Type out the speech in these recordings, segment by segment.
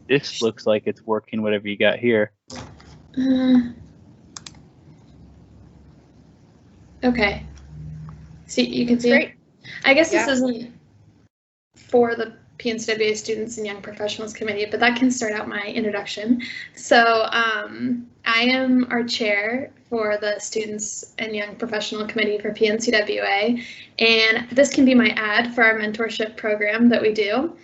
This looks like it's working, whatever you got here. Okay. See, you can see. Great. I guess this isn't for the PNCWA Students and Young Professionals Committee, but that can start out my introduction. So I am our chair for the Students and Young Professional Committee for PNCWA, and this can be my ad for our mentorship program that we do.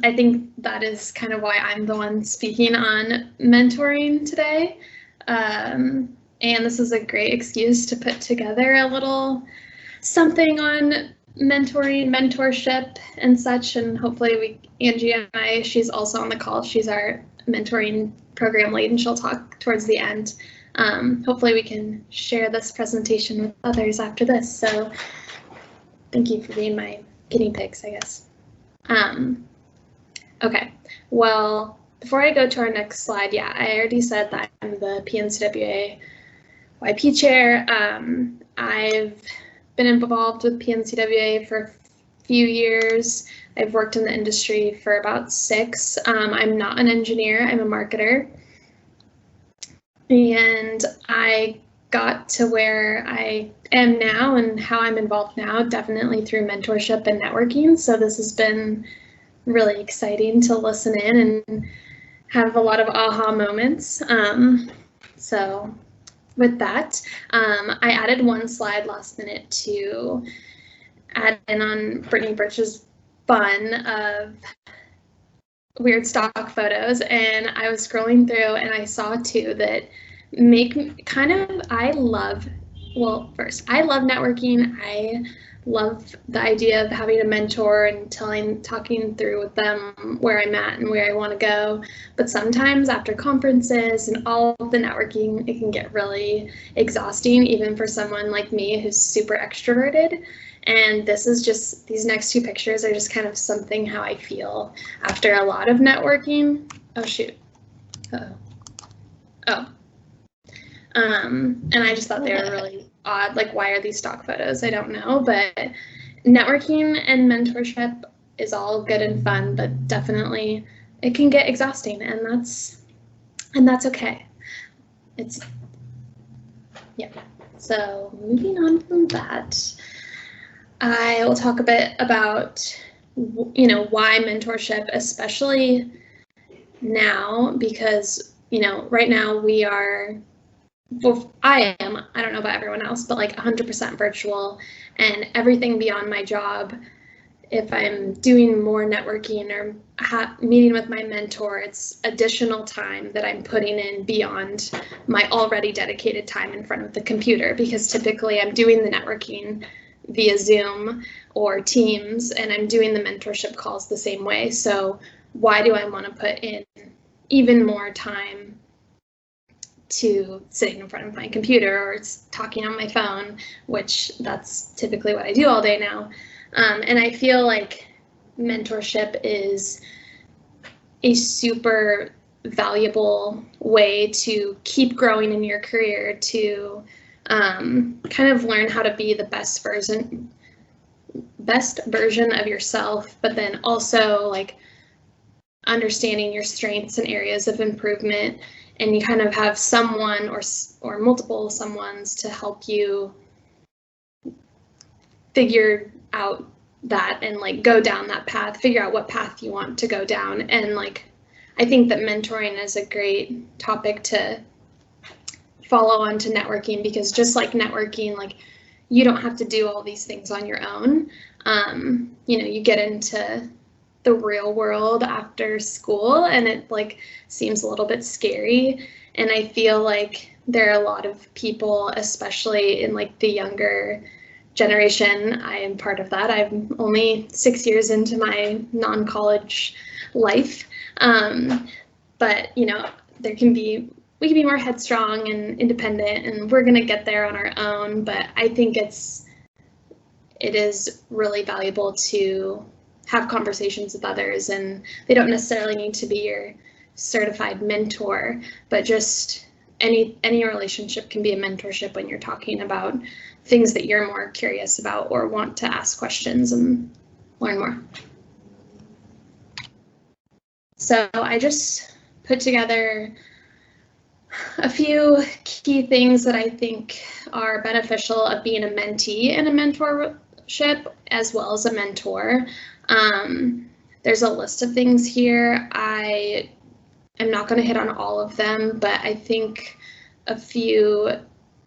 I think that is kind of why I'm the one speaking on mentoring today. And this is a great excuse to put together a little something on mentoring, mentorship, and such. And hopefully Angie and I, she's also on the call. She's our mentoring program lead, and she'll talk towards the end. Hopefully we can share this presentation with others after this. So thank you for being my guinea pigs, I guess. Okay, well, before I go to our next slide, yeah, I already said that I'm the PNCWA YP chair. I've been involved with PNCWA for a few years. I've worked in the industry for about 6. I'm not an engineer, I'm a marketer. And I got to where I am now and how I'm involved now, definitely through mentorship and networking. So this has been really exciting to listen in and have a lot of aha moments. So with that, I added one slide last minute to add in on Brittany Birch's fun of weird stock photos, and I was scrolling through and I saw 2 that make kind of, I love networking. I love the idea of having a mentor and talking through with them where I'm at and where I want to go. But sometimes after conferences and all of the networking, it can get really exhausting, even for someone like me who's super extroverted. And this is just, these next 2 pictures are just kind of something how I feel after a lot of networking. Oh, shoot. And I just thought they were really odd. Like, why are these stock photos? I don't know, but networking and mentorship is all good and fun, but definitely it can get exhausting, and that's okay. So moving on from that, I will talk a bit about, why mentorship, especially now, because, right now we are, well, I don't know about everyone else, but like 100% virtual, and everything beyond my job, if I'm doing more networking or meeting with my mentor, it's additional time that I'm putting in beyond my already dedicated time in front of the computer, because typically I'm doing the networking via Zoom or Teams, and I'm doing the mentorship calls the same way. So why do I want to put in even more time to sitting in front of my computer or talking on my phone, which that's typically what I do all day now. And I feel like mentorship is a super valuable way to keep growing in your career, to kind of learn how to be the best version of yourself, but then also like understanding your strengths and areas of improvement. And you kind of have someone or multiple someones to help you figure out that and like go down that path, figure out what path you want to go down. And like, I think that mentoring is a great topic to follow on to networking, because just like networking, like you don't have to do all these things on your own. You get into the real world after school and it like seems a little bit scary. And I feel like there are a lot of people, especially in like the younger generation. I am part of that. I'm only 6 years into my non-college life. But we can be more headstrong and independent, and we're gonna get there on our own. But I think it is really valuable to have conversations with others, and they don't necessarily need to be your certified mentor, but just any relationship can be a mentorship when you're talking about things that you're more curious about or want to ask questions and learn more. So I just put together a few key things that I think are beneficial of being a mentee in a mentorship as well as a mentor. There's a list of things here. I am not going to hit on all of them, but I think a few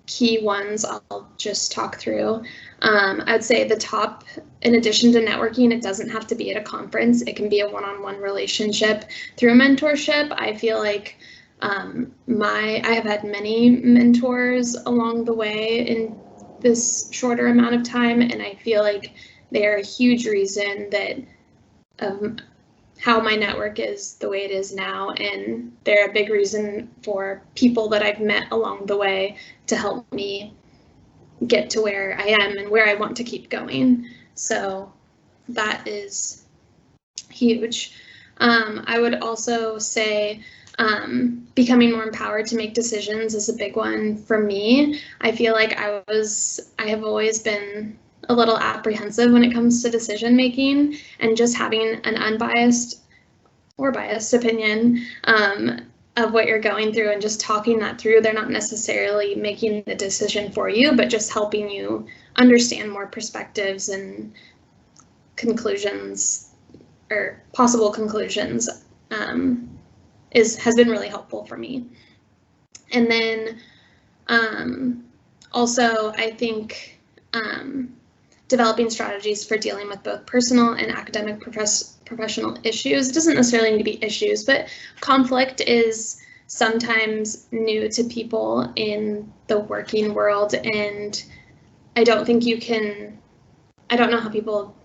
key ones I'll just talk through. I'd say the top, in addition to networking, it doesn't have to be at a conference. It can be a one-on-one relationship through a mentorship. I feel like I have had many mentors along the way in this shorter amount of time, and I feel like they are a huge reason that how my network is the way it is now, and they're a big reason for people that I've met along the way to help me get to where I am and where I want to keep going. So that is huge. I would also say becoming more empowered to make decisions is a big one for me. I feel like I have always been a little apprehensive when it comes to decision making, and just having an unbiased or biased opinion of what you're going through and just talking that through. They're not necessarily making the decision for you, but just helping you understand more perspectives and conclusions or possible conclusions has been really helpful for me. And then also I think developing strategies for dealing with both personal and academic professional issues. It doesn't necessarily need to be issues, but conflict is sometimes new to people in the working world, and I don't know how people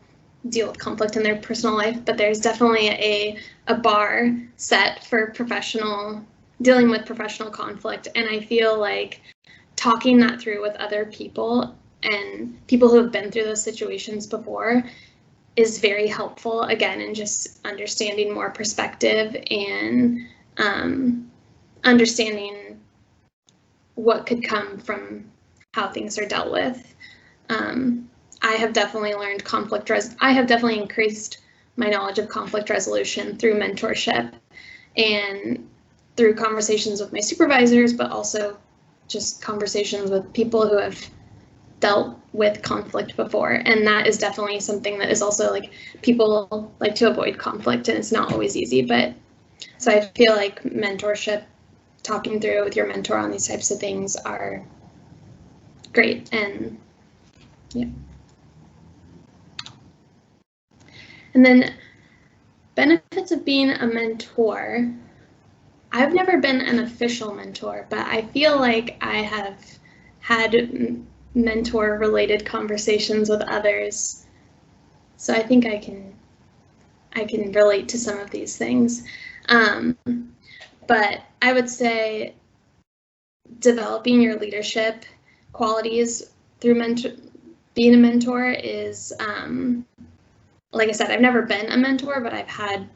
deal with conflict in their personal life, but there's definitely a bar set for dealing with professional conflict, and I feel like talking that through with other people and people who have been through those situations before is very helpful, again, in just understanding more perspective and understanding what could come from how things are dealt with. I have definitely learned I have definitely increased my knowledge of conflict resolution through mentorship and through conversations with my supervisors, but also just conversations with people who have dealt with conflict before. And that is definitely something that is also, like, people like to avoid conflict, and it's not always easy. But so I feel like mentorship, talking through with your mentor on these types of things, are great. And yeah. And then benefits of being a mentor. I've never been an official mentor, but I feel like I have had mentor-related conversations with others, so I think I can relate to some of these things. But I would say developing your leadership qualities through being a mentor is, like I said, I've never been a mentor, but I've had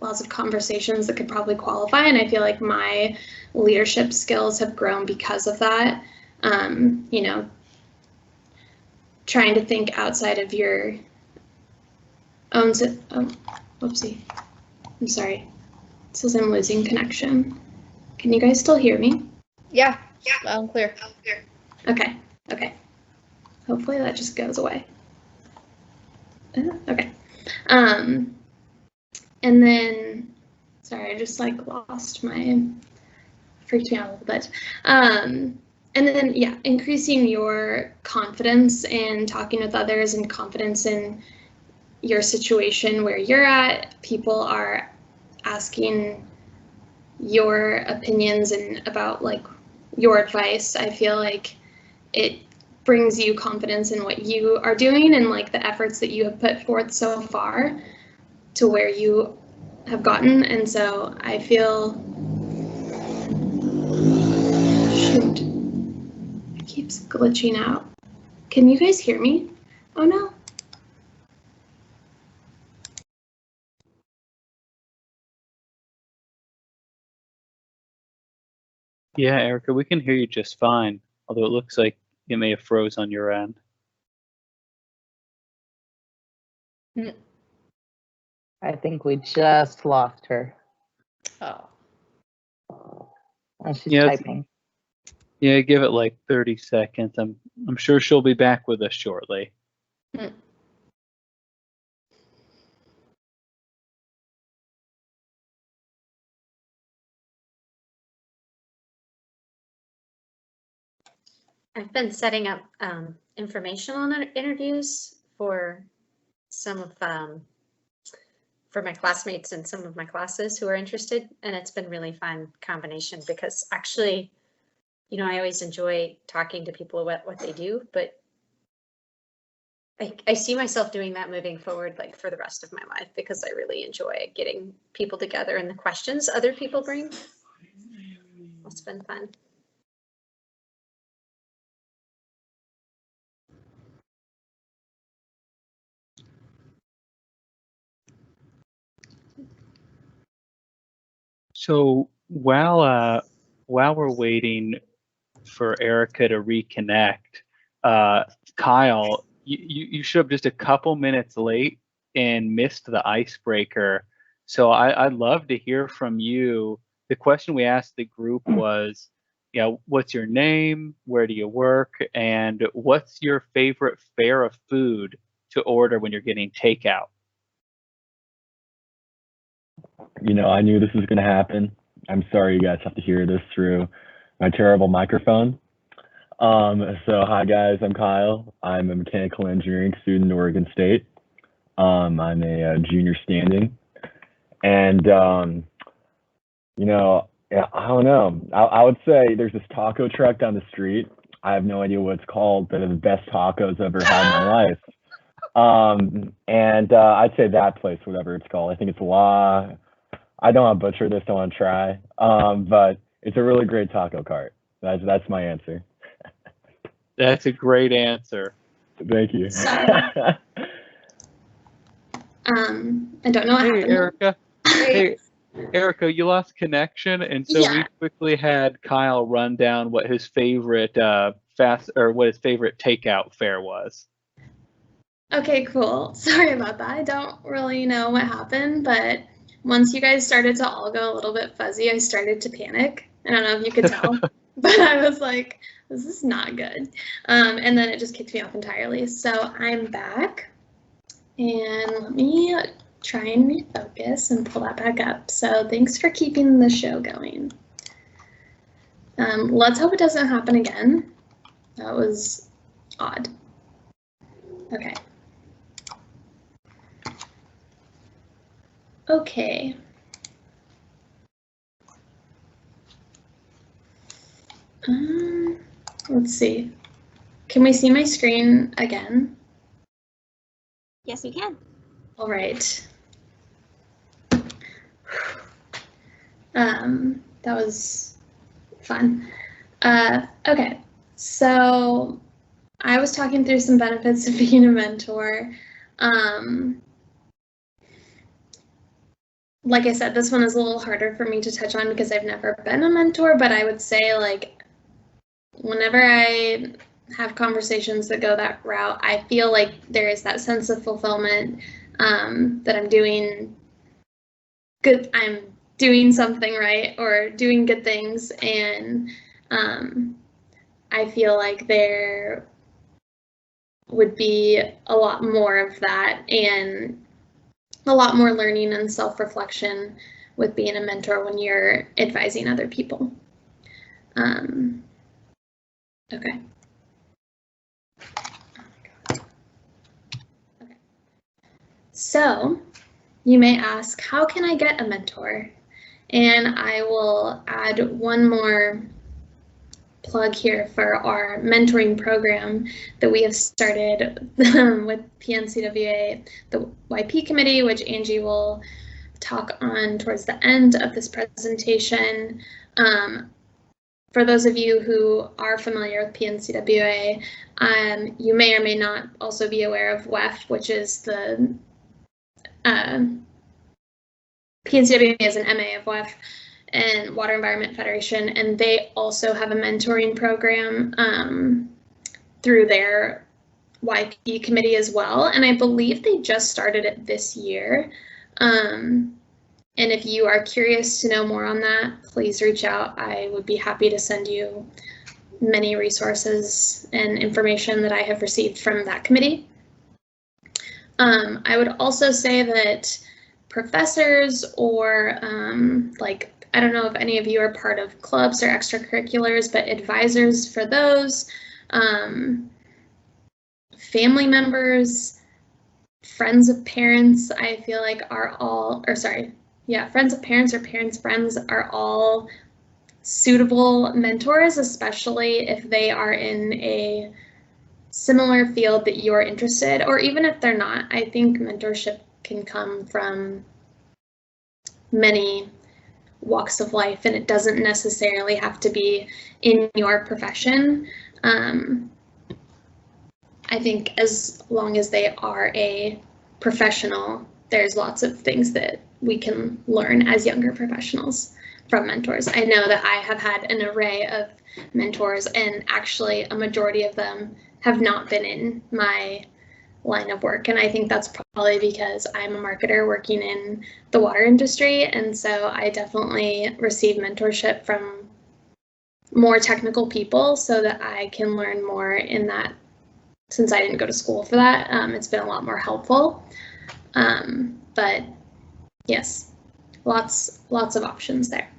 lots of conversations that could probably qualify, and I feel like my leadership skills have grown because of that. You know, trying to think outside of your own. Oh, whoopsie. I'm sorry. It says I'm losing connection. Can you guys still hear me? Yeah. Loud and clear. Okay. Hopefully that just goes away. Okay. And then, sorry, I just freaked me out a little bit. And then, yeah, increasing your confidence and talking with others and confidence in your situation where you're at. People are asking your opinions and about, like, your advice. I feel like it brings you confidence in what you are doing and, like, the efforts that you have put forth so far to where you have gotten. And so I feel, shoot, it keeps glitching out. Can you guys hear me? Oh no. Yeah, Erica, we can hear you just fine, although it looks like it may have froze on your end. I think we just lost her. Oh. Oh, she's Yeah, typing. Yeah, give it like 30 seconds. I'm sure she'll be back with us shortly. Hmm. I've been setting up informational interviews for some of for my classmates and some of my classes who are interested, and it's been really fun combination because actually, you know, I always enjoy talking to people about what they do, but I see myself doing that moving forward, like for the rest of my life, because I really enjoy getting people together and the questions other people bring. It's been fun. So while we're waiting for Erica to reconnect, Kyle, you showed up just a couple minutes late and missed the icebreaker. So I'd love to hear from you. The question we asked the group was, you know, what's your name, where do you work, and what's your favorite fare of food to order when you're getting takeout? You know, I knew this was going to happen. I'm sorry you guys have to hear this through my terrible microphone. So hi guys, I'm Kyle. I'm a mechanical engineering student at Oregon State. I'm a junior standing, and you know, yeah, I don't know. I would say there's this taco truck down the street. I have no idea what it's called, but it's the best tacos I've ever had in my life. And I'd say that place, whatever it's called. I think it's La. I don't want to butcher this. Don't want to try. But it's a really great taco cart. That's my answer. That's a great answer. Thank you. I don't know what Hey, happened. Erica. Hey, Erica, you lost connection, and so we Yeah. quickly had Kyle run down what his favorite what his favorite takeout fare was. Okay, cool. Sorry about that. I don't really know what happened, but once you guys started to all go a little bit fuzzy, I started to panic. I don't know if you could tell, but I was like, this is not good. And then it just kicked me off entirely. So I'm back, and let me try and refocus and pull that back up. So thanks for keeping the show going. Let's hope it doesn't happen again. That was odd. Okay. Okay. Let's see. Can we see my screen again? Yes, you can. All right. That was fun. Okay, so I was talking through some benefits of being a mentor. Like I said, this one is a little harder for me to touch on because I've never been a mentor, but I would say, like, whenever I have conversations that go that route, I feel like there is that sense of fulfillment, that I'm doing good, I'm doing something right or doing good things, and I feel like there would be a lot more of that and a lot more learning and self-reflection with being a mentor when you're advising other people. Okay. Okay. So you may ask, how can I get a mentor? And I will add one more plug here for our mentoring program that we have started with PNCWA, the YP committee, which Angie will talk on towards the end of this presentation. For those of you who are familiar with PNCWA, you may or may not also be aware of WEF, which is the PNCWA is an MA of WEF and Water Environment Federation, and they also have a mentoring program through their YP committee as well, and I believe they just started it this year. And if you are curious to know more on that, please reach out. I would be happy to send you many resources and information that I have received from that committee. I would also say that professors or like, I don't know if any of you are part of clubs or extracurriculars, but advisors for those, family members, friends of parents, I feel like are all, or sorry, yeah, friends of parents or parents' friends are all suitable mentors, especially if they are in a similar field that you're interested, or even if they're not. I think mentorship can come from many walks of life, and it doesn't necessarily have to be in your profession. I think as long as they are a professional, there's lots of things that we can learn as younger professionals from mentors. I know that I have had an array of mentors, and actually a majority of them have not been in my line of work. And I think that's probably because I'm a marketer working in the water industry. And so I definitely receive mentorship from more technical people so that I can learn more in that. Since I didn't go to school for that, it's been a lot more helpful. But yes, lots of options there.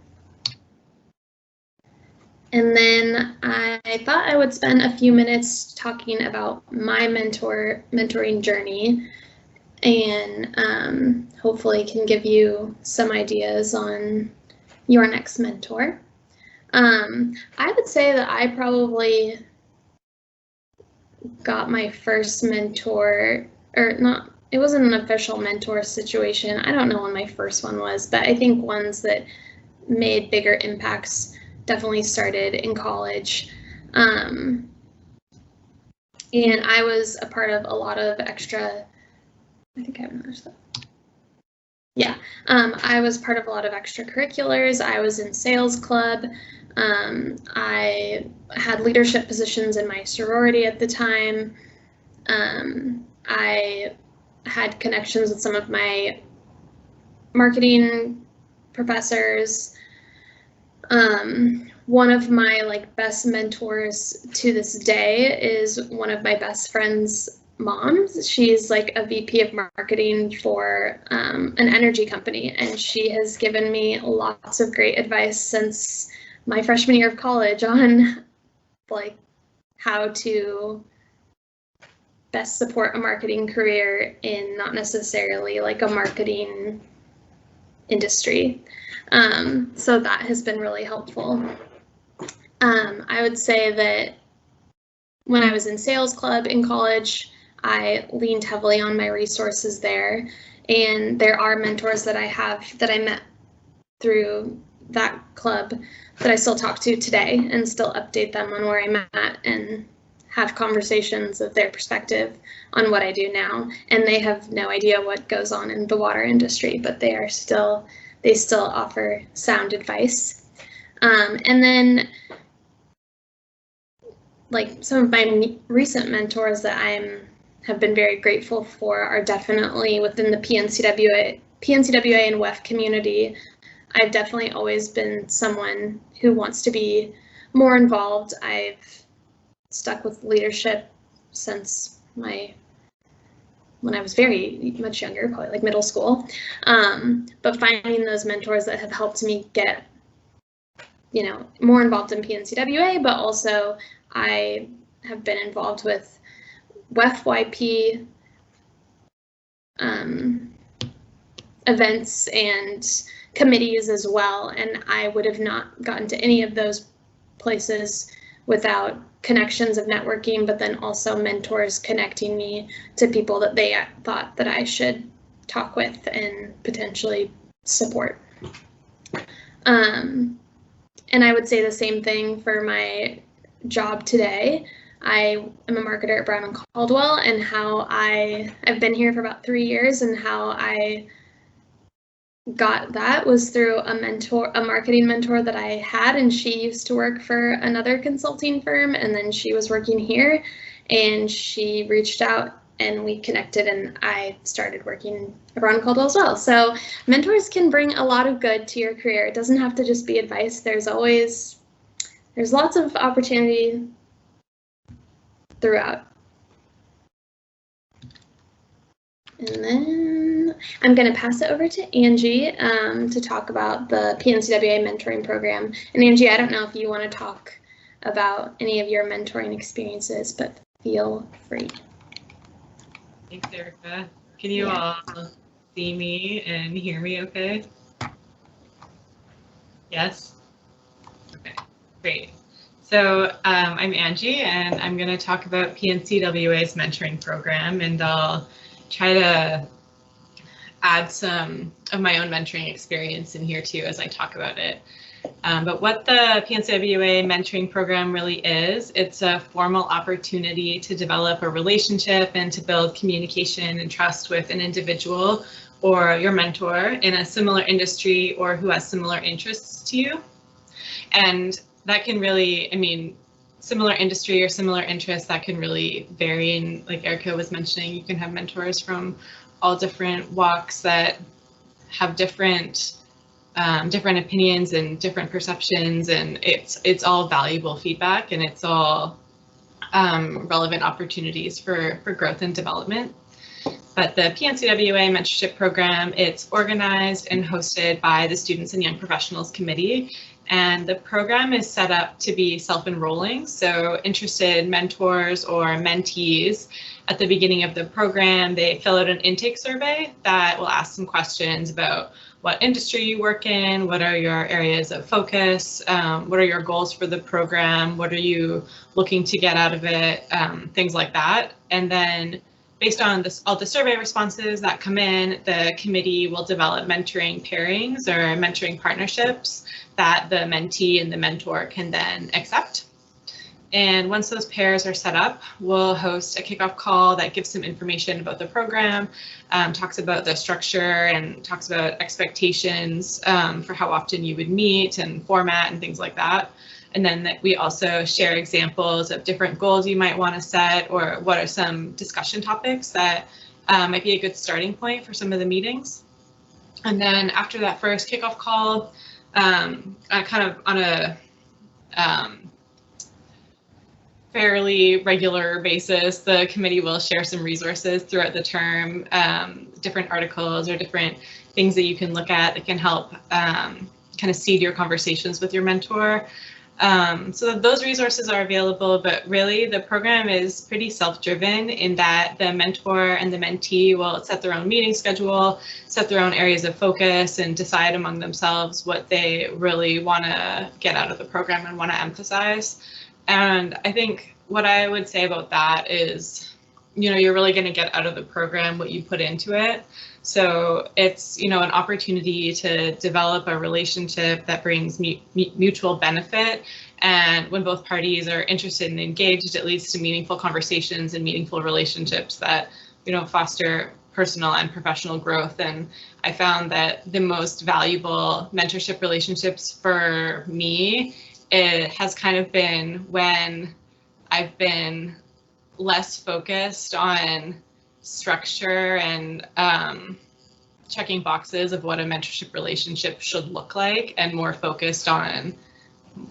And then I thought I would spend a few minutes talking about my mentoring journey, and hopefully can give you some ideas on your next mentor. I would say that I probably got my first mentor, or not, it wasn't an official mentor situation. I don't know when my first one was, but I think ones that made bigger impacts definitely started in college. And I was a part of a lot of extra, I think I have another stuff. Yeah, I was part of a lot of extracurriculars. I was in sales club. I had leadership positions in my sorority at the time. I had connections with some of my marketing professors. One of my best mentors to this day is one of my best friend's moms. She's like a VP of marketing for an energy company, and she has given me lots of great advice since my freshman year of college on how to best support a marketing career in not necessarily a marketing industry. So that has been really helpful. I would say that when I was in sales club in college, I leaned heavily on my resources there, and there are mentors that I have that I met through that club that I still talk to today and still update them on where I'm at and have conversations of their perspective on what I do now. And they have no idea what goes on in the water industry, but they still offer sound advice. And then some of my recent mentors that have been very grateful for are definitely within the PNCWA and WEF community. I've definitely always been someone who wants to be more involved. I've stuck with leadership since when I was very much younger, probably middle school. But finding those mentors that have helped me get, more involved in PNCWA, but also I have been involved with WEF-YP events and committees as well, and I would have not gotten to any of those places without connections of networking, but then also mentors connecting me to people that they thought that I should talk with and potentially support. And I would say the same thing for my job today. I am a marketer at Brown and Caldwell, and how I've been here for about 3 years, and how I got that was through a marketing mentor that I had, and she used to work for another consulting firm, and then she was working here, and she reached out and we connected, and I started working at Ron Caldwell as well. So mentors can bring a lot of good to your career. It doesn't have to just be advice. There's lots of opportunity throughout. And then I'm going to pass it over to Angie to talk about the PNCWA mentoring program. And Angie, I don't know if you want to talk about any of your mentoring experiences, but feel free. Thanks, Erica. Can you all see me and hear me okay? Yes? Okay, great. So I'm Angie, and I'm going to talk about PNCWA's mentoring program, and I'll try to add some of my own mentoring experience in here too as I talk about it. But what the PNCWA mentoring program really is, it's a formal opportunity to develop a relationship and to build communication and trust with an individual or your mentor in a similar industry or who has similar interests to you. And that can really, I mean, similar industry or similar interests, that can really vary. And like Erica was mentioning, you can have mentors from all different walks that have different opinions and different perceptions, and it's all valuable feedback, and it's all relevant opportunities for growth and development. But the PNCWA mentorship program, it's organized and hosted by the Students and Young Professionals Committee, and the program is set up to be self-enrolling. So interested mentors or mentees at the beginning of the program, they fill out an intake survey that will ask some questions about what industry you work in, what are your areas of focus, what are your goals for the program, what are you looking to get out of it, things like that. And then based on all the survey responses that come in, the committee will develop mentoring pairings or mentoring partnerships that the mentee and the mentor can then accept. And once those pairs are set up, we'll host a kickoff call that gives some information about the program, talks about the structure and talks about expectations for how often you would meet and format and things like that. And then we also share examples of different goals you might want to set, or what are some discussion topics that might be a good starting point for some of the meetings. And then after that first kickoff call, kind of on a fairly regular basis, the committee will share some resources throughout the term, different articles or different things that you can look at that can help kind of seed your conversations with your mentor. So those resources are available, but really the program is pretty self-driven in that the mentor and the mentee will set their own meeting schedule, set their own areas of focus, and decide among themselves what they really want to get out of the program and want to emphasize. And I think what I would say about that is, you know, you're really going to get out of the program what you put into it. So it's, you know, an opportunity to develop a relationship that brings mutual benefit. And when both parties are interested and engaged, it leads to meaningful conversations and meaningful relationships that, you know, foster personal and professional growth. And I found that the most valuable mentorship relationships for me, it has kind of been when I've been less focused on structure and checking boxes of what a mentorship relationship should look like, and more focused on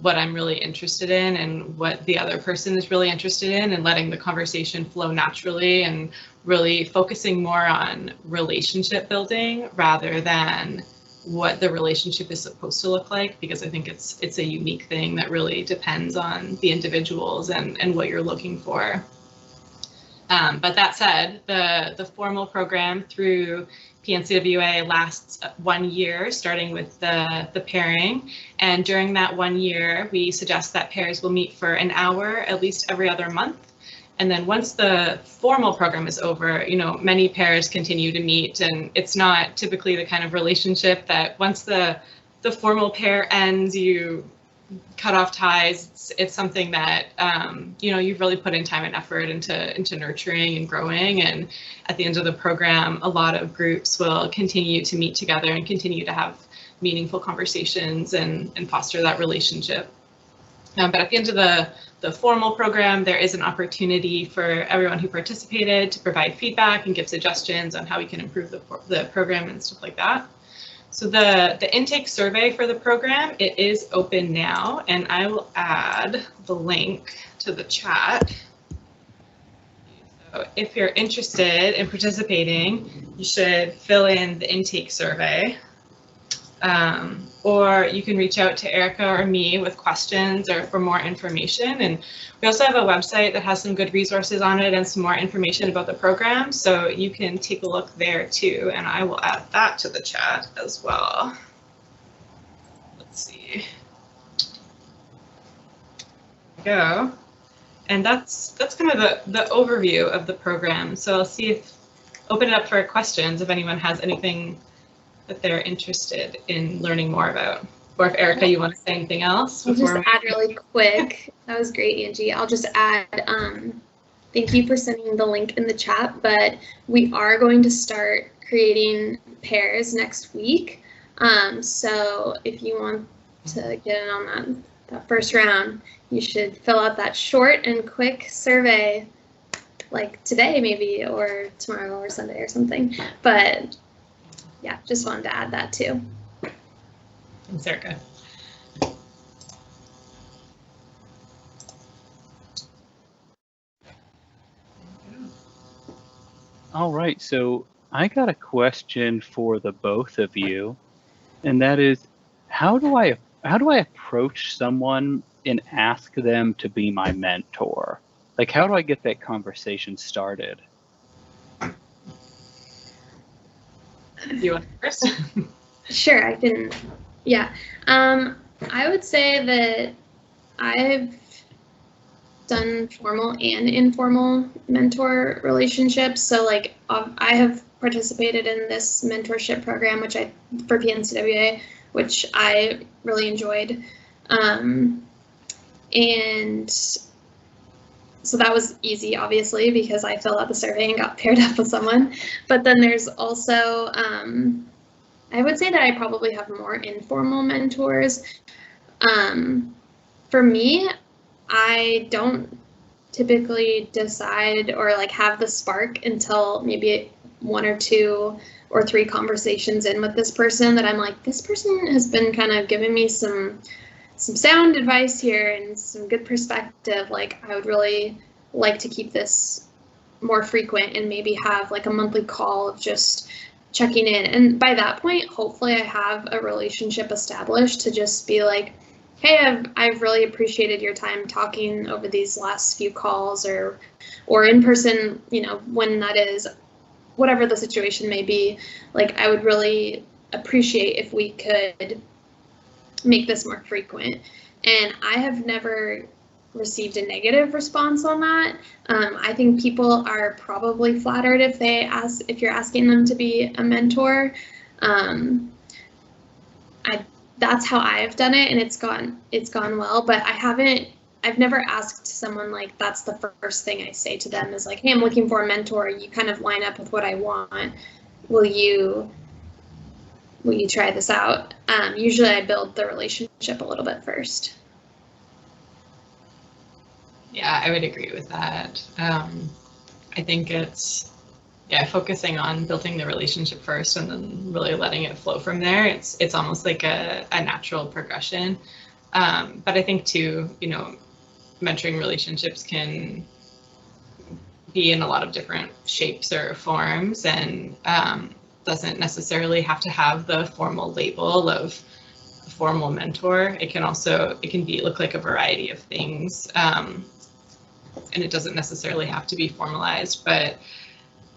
what I'm really interested in and what the other person is really interested in, and letting the conversation flow naturally, and really focusing more on relationship building rather than what the relationship is supposed to look like, because I think it's a unique thing that really depends on the individuals and what you're looking for. But that said, the formal program through PNCWA lasts 1 year, starting with the pairing. And during that 1 year, we suggest that pairs will meet for an hour at least every other month. And then once the formal program is over, you know, many pairs continue to meet, and it's not typically the kind of relationship that once the formal pair ends, you cut off ties. It's something that, you know, you've really put in time and effort into nurturing and growing. And at the end of the program, a lot of groups will continue to meet together and continue to have meaningful conversations and foster that relationship. But at the end of the formal program, there is an opportunity for everyone who participated to provide feedback and give suggestions on how we can improve the program and stuff like that. So the intake survey for the program, it is open now, and I will add the link to the chat. So if you're interested in participating, you should fill in the intake survey. Or you can reach out to Erica or me with questions or for more information. And we also have a website that has some good resources on it and some more information about the program. So you can take a look there too. And I will add that to the chat as well. Let's see. There we go. And that's kind of the overview of the program. So I'll open it up for questions if anyone has anything that they're interested in learning more about. Or if Erica, you want to say anything else? I'll just add really quick. That was great, Angie. I'll just add, thank you for sending the link in the chat, but we are going to start creating pairs next week. So if you want to get in on that first round, you should fill out that short and quick survey like today maybe, or tomorrow or Sunday or something. But yeah, just wanted to add that too. Thanks, Erica. All right, so I got a question for the both of you, and that is, how do I approach someone and ask them to be my mentor? Like, how do I get that conversation started? You want first? Sure, I can. Yeah, I would say that I've done formal and informal mentor relationships. So like I have participated in this mentorship program, for PNCWA, which I really enjoyed. And so that was easy, obviously, because I filled out the survey and got paired up with someone. But then there's also, I would say that I probably have more informal mentors. For me, I don't typically decide or like have the spark until maybe 1 or 2 or 3 conversations in with this person that I'm like, this person has been kind of giving me some sound advice here and some good perspective. Like, I would really like to keep this more frequent and maybe have like a monthly call of just checking in. And by that point, hopefully I have a relationship established to just be like, hey, I've really appreciated your time talking over these last few calls or in person, you know, when that is, whatever the situation may be. Like, I would really appreciate if we could make this more frequent. And I have never received a negative response on that. I think people are probably flattered if you're asking them to be a mentor. That's how I've done it, and it's gone well. But I've never asked someone like, that's the first thing I say to them is like, hey, I'm looking for a mentor. You kind of line up with what I want. Will you try this out? Usually I build the relationship a little bit first. Yeah, I would agree with that. I think it's, focusing on building the relationship first and then really letting it flow from there. It's almost like a natural progression. But I think too, you know, mentoring relationships can be in a lot of different shapes or forms, and doesn't necessarily have to have the formal label of formal mentor. It can look like a variety of things. And it doesn't necessarily have to be formalized, but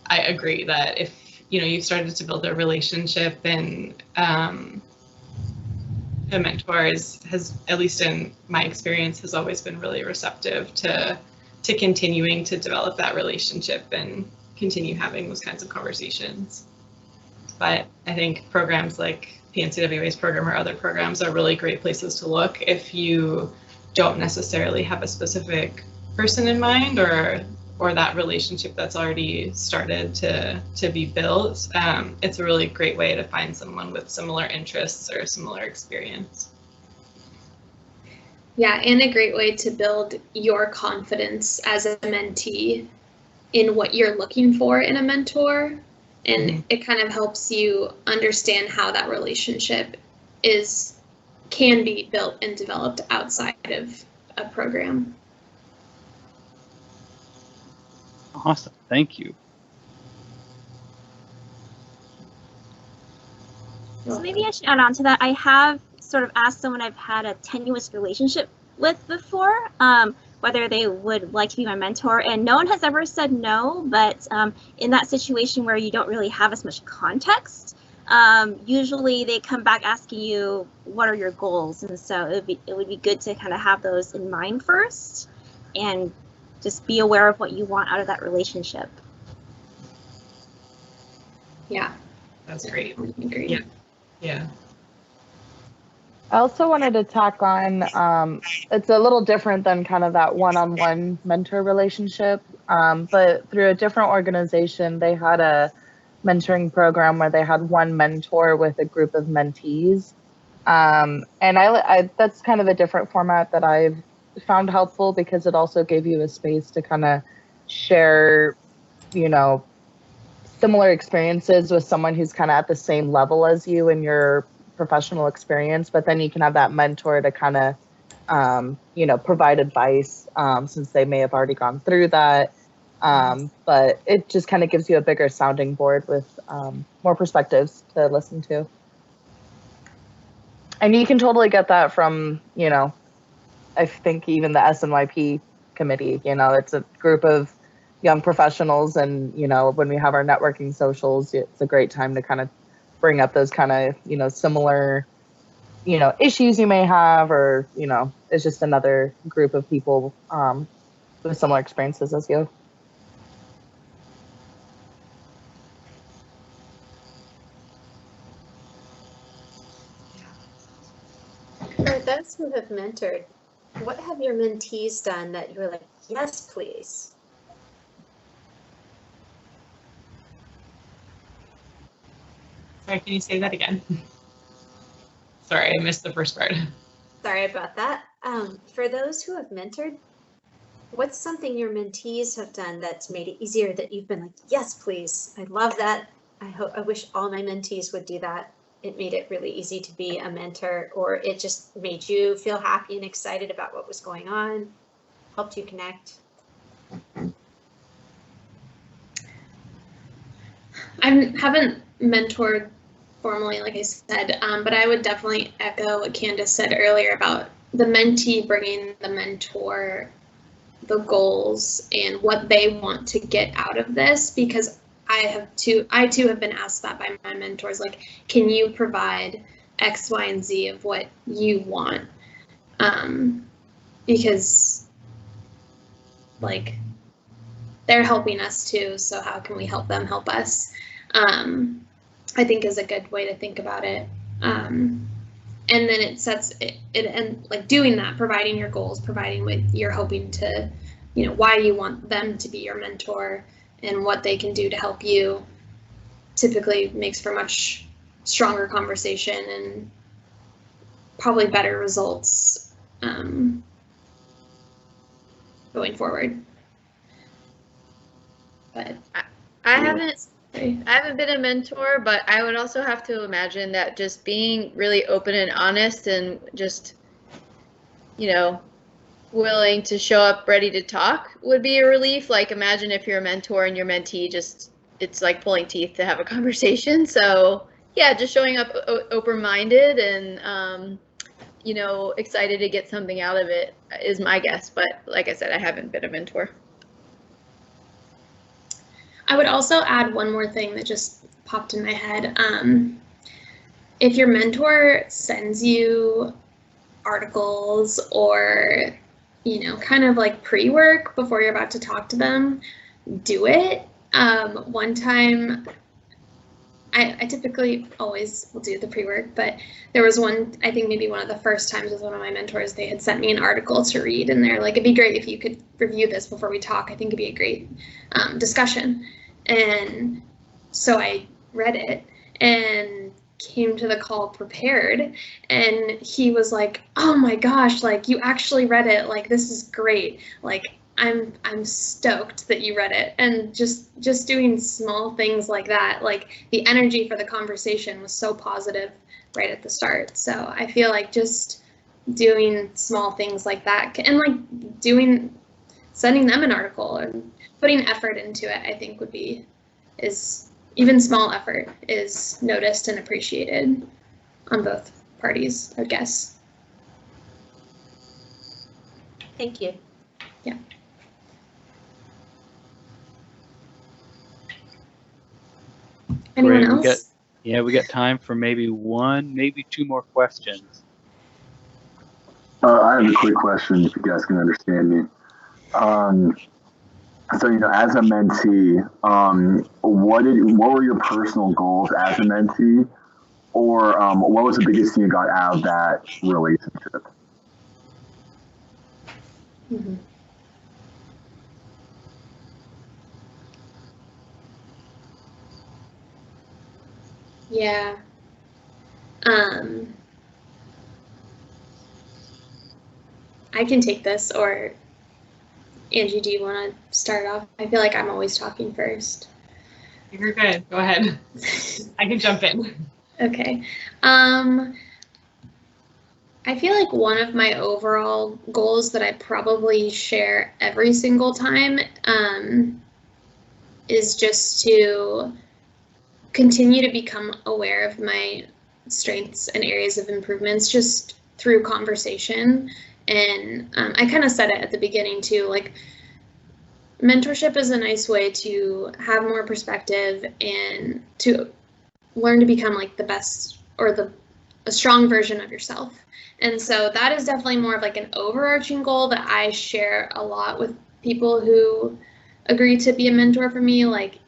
I agree that if, you know, you've started to build a relationship, and the mentor has, at least in my experience, has always been really receptive to continuing to develop that relationship and continue having those kinds of conversations. But I think programs like PNCWA's program or other programs are really great places to look if you don't necessarily have a specific person in mind or that relationship that's already started to be built. It's a really great way to find someone with similar interests or similar experience. Yeah, and a great way to build your confidence as a mentee in what you're looking for in a mentor. And it kind of helps you understand how that relationship can be built and developed outside of a program. Awesome. Thank you. So maybe I should add on to that. I have sort of asked someone I've had a tenuous relationship with before, whether they would like to be my mentor, and no one has ever said no, but in that situation where you don't really have as much context, usually they come back asking you, what are your goals? And so it would be good to kind of have those in mind first and just be aware of what you want out of that relationship. Yeah. That's great. Agreed. Yeah. Yeah. I also wanted to tack on, it's a little different than kind of that one-on-one mentor relationship, but through a different organization, they had a mentoring program where they had one mentor with a group of mentees. And I that's kind of a different format that I've found helpful because it also gave you a space to kind of share, you know, similar experiences with someone who's kind of at the same level as you in your professional experience, but then you can have that mentor to kind of, you know, provide advice since they may have already gone through that. But it just kind of gives you a bigger sounding board with more perspectives to listen to. And you can totally get that from, you know, I think even the SNYP committee, you know, it's a group of young professionals, and, you know, when we have our networking socials, it's a great time to kind of bring up those kind of, you know, similar, you know, issues you may have, or, you know, it's just another group of people with similar experiences as you. For those who have mentored, what have your mentees done that you were like, yes, please? Sorry, can you say that again? Sorry, I missed the first part. Sorry about that. For those who have mentored, what's something your mentees have done that's made it easier that you've been like, yes, please. I love that. I wish all my mentees would do that. It made it really easy to be a mentor, or it just made you feel happy and excited about what was going on, helped you connect. I haven't mentored formally, like I said, but I would definitely echo what Candace said earlier about the mentee bringing the mentor the goals and what they want to get out of this, because I too have been asked that by my mentors, like, can you provide X, Y, and Z of what you want? Because like they're helping us too, so how can we help them help us? I think is a good way to think about it. And then it sets it and like doing that, providing your goals, providing what you're hoping to, you know, why you want them to be your mentor and what they can do to help you, typically makes for much stronger conversation and probably better results going forward. But I haven't been a mentor, but I would also have to imagine that just being really open and honest and just, you know, willing to show up ready to talk would be a relief. Like, imagine if you're a mentor and your mentee just, it's like pulling teeth to have a conversation. So yeah, just showing up open-minded and, you know, excited to get something out of it is my guess. But like I said, I haven't been a mentor. I would also add one more thing that just popped in my head. If your mentor sends you articles or, you know, kind of like pre-work before you're about to talk to them, do it. One time, I typically always will do the pre-work, but there was one, I think maybe one of the first times with one of my mentors, they had sent me an article to read, and they're like, it'd be great if you could review this before we talk. I think it'd be a great discussion. And so I read it and came to the call prepared, and he was like, "Oh my gosh, like you actually read it. Like this is great. Like I'm stoked that you read it." And just doing small things like that, like the energy for the conversation was so positive right at the start. So I feel like just doing small things like that, and like sending them an article and putting effort into it, I think is even small effort is noticed and appreciated on both parties, I guess. Thank you. Yeah. Anyone else? We got time for maybe one, maybe two more questions. I have a quick question, if you guys can understand me. So, as a mentee, what were your personal goals as a mentee, or what was the biggest thing you got out of that relationship? Mm-hmm. Yeah. I can take this, or Angie, do you want to start off? I feel like I'm always talking first. You're good. Go ahead. I can jump in. Okay. I feel like one of my overall goals that I probably share every single time is just to continue to become aware of my strengths and areas of improvements just through conversation. And I kind of said it at the beginning too, like mentorship is a nice way to have more perspective and to learn to become like the best or a strong version of yourself. And so that is definitely more of like an overarching goal that I share a lot with people who agree to be a mentor for me. Like,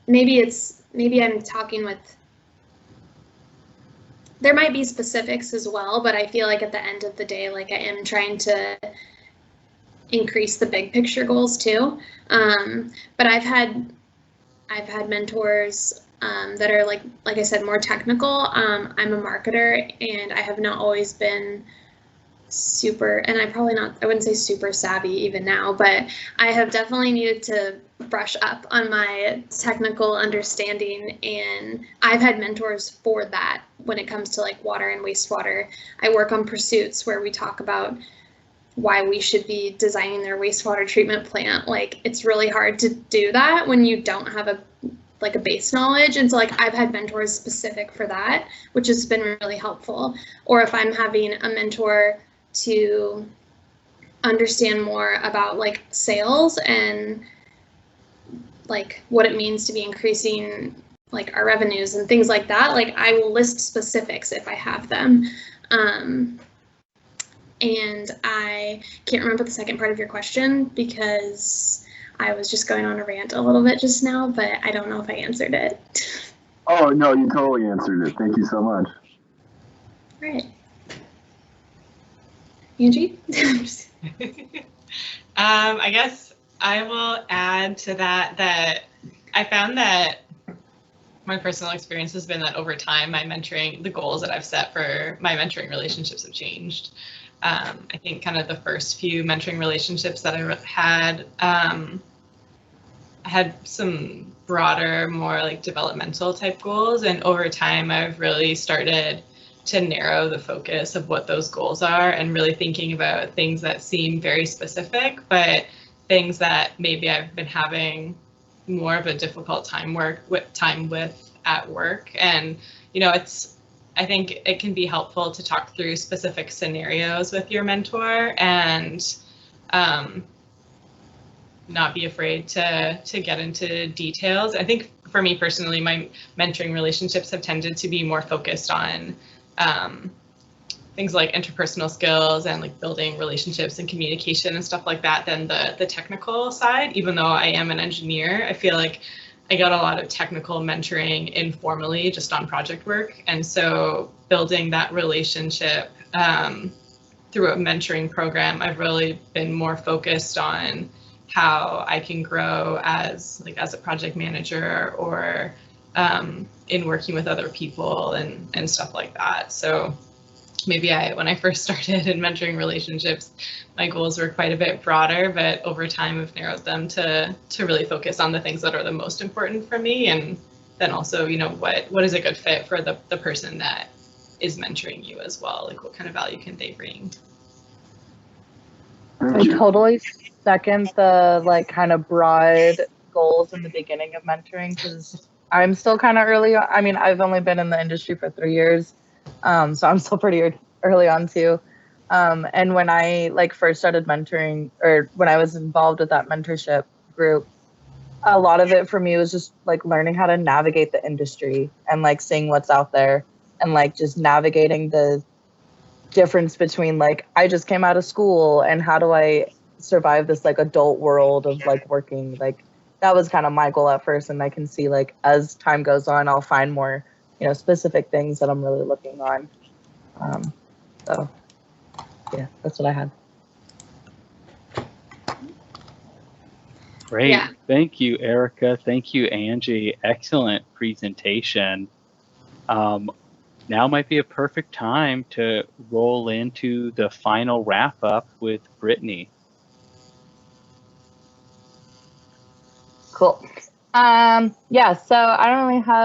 maybe I'm talking with, there might be specifics as well, but I feel like at the end of the day, like I am trying to increase the big picture goals too. But I've had mentors that are like I said, more technical. I'm a marketer, and I have not always been super, and I wouldn't say super savvy even now, but I have definitely needed to brush up on my technical understanding, and I've had mentors for that when it comes to like water and wastewater. I work on pursuits where we talk about why we should be designing their wastewater treatment plant. Like, it's really hard to do that when you don't have a base knowledge. And so like I've had mentors specific for that, which has been really helpful. Or if I'm having a mentor to understand more about like sales and like what it means to be increasing like our revenues and things like that, like I will list specifics if I have them. And I can't remember the second part of your question because I was just going on a rant a little bit just now, but I don't know if I answered it. Oh, no, you totally answered it. Thank you so much. All right. Angie? I guess I will add to that I found that my personal experience has been that over time, the goals that I've set for my mentoring relationships have changed. I think kind of the first few mentoring relationships that I had, I had some broader, more like developmental type goals. And over time, I've really started to narrow the focus of what those goals are and really thinking about things that seem very specific, but things that maybe I've been having more of a difficult time with at work. And, I think it can be helpful to talk through specific scenarios with your mentor and not be afraid to get into details. I think for me personally, my mentoring relationships have tended to be more focused on things like interpersonal skills and like building relationships and communication and stuff like that than the technical side. Even though I am an engineer, I feel like I got a lot of technical mentoring informally just on project work. And so building that relationship through a mentoring program, I've really been more focused on how I can grow as a project manager or in working with other people and stuff like that. So maybe when I first started in mentoring relationships, my goals were quite a bit broader, but over time I've narrowed them to really focus on the things that are the most important for me. And then also, you know, what is a good fit for the person that is mentoring you as well? Like what kind of value can they bring? I totally second the like kind of broad goals in the beginning of mentoring, because I'm still kind of early on. I mean, I've only been in the industry for 3 years, so I'm still pretty early on too. And when I like first started mentoring, or when I was involved with that mentorship group, a lot of it for me was just like learning how to navigate the industry and like seeing what's out there and like just navigating the difference between like I just came out of school and how do I survive this like adult world of like working. Like that was kind of my goal at first, and I can see like as time goes on I'll find more, you know, specific things that I'm really looking on. So yeah, that's what I had. Great. Yeah. Thank you, Erica. Thank you, Angie. Excellent presentation. Now might be a perfect time to roll into the final wrap up with Brittany. Cool. Yeah, so I don't really have